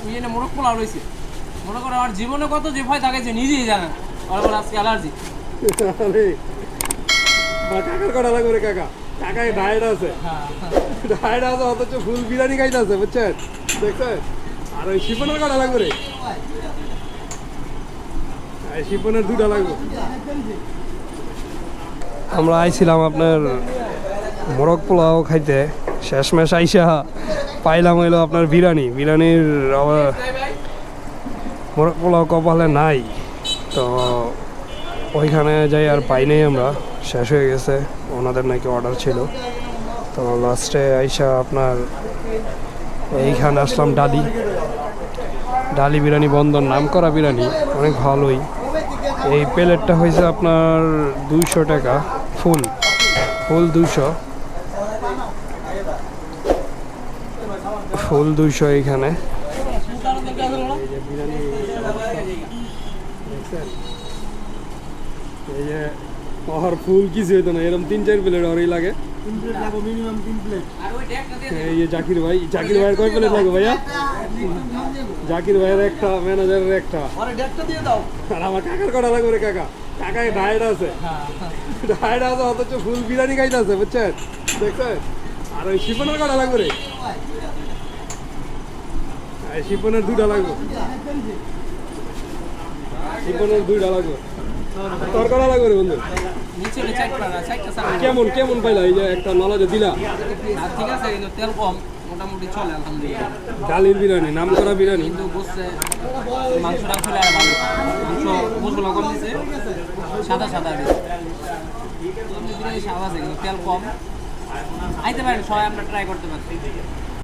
ওই জন্য মোরগ পোলাও রয়েছে। মনে করো আমার জীবনে কত যে ভয় থাকে যে নিজেই জানে না। আর আজকে অ্যালার্জি। আরে কাকার কটা লাগবে রে কাকা, কাকায় ডায়েট আছে, ডায়েট আছে অথচ ফুল বিরিয়ানি খাইতে আছে বুঝছেন, দেখছেন। আর ওই শিপনের কটা লাগবে রে, শিপনের 2টা লাগবে। আমরা আইছিলাম আপনার মোরগ পোলাও খাইতে, শেষমেশ আইসা পাইলাম হইলো আপনার বিরিয়ানির মোরগ পোলাও কপালে নাই। তো ওইখানে যাই আর পাই নাই আমরা, শেষ হয়ে গেছে, ওনাদের নাকি অর্ডার ছিল। তো লাস্টে আইসা আপনার এইখানে আসলাম ডালি বিরিয়ানি বন্দর, নাম করা বিরিয়ানি, অনেক ভালোই। এই প্লেটটা হয়েছে আপনার 200 টাকা, ফুল 200 এইখানে। এই যে ফুল কিছু হইতো না, এরকম 3-4 প্লেট ওরই লাগে। এই যে জাকির ভাইয়ের কয় প্লেট লাগবে ভাইয়া? জাকির ভাইয়ের একটা, ম্যানেজারের একটা, আর আমার কাকার কটা লাগবে রে কাকা, কাকায় ডায়েট আছে, অথচ ফুল বিরিয়ানি খাইতে আছে বুঝছেন, দেখছেন। আর ওই শিপনের কটা লাগবে রে, শিপনের 2টা লাগবে, তোর কটা লাগবে রে বন্ধু? কেমন পাইলা এই যে একটা নলেজে দিলা? ঠিক আছে, কিন্তু তেল কম, মোটামুটি চলে আলহামদুলিল্লাহ। ডালির বিরিয়ানি, নাম করা বিরিয়ানি, কিন্তু বুঝছে মাংসটা চলে আর ভালো, মাংস মশলা কম দিছে, সাদা বিরিয়ানি সাদা আছে কিন্তু তেল কম। আইতে পারেন সবাই, আমরা ট্রাই করতে পারি।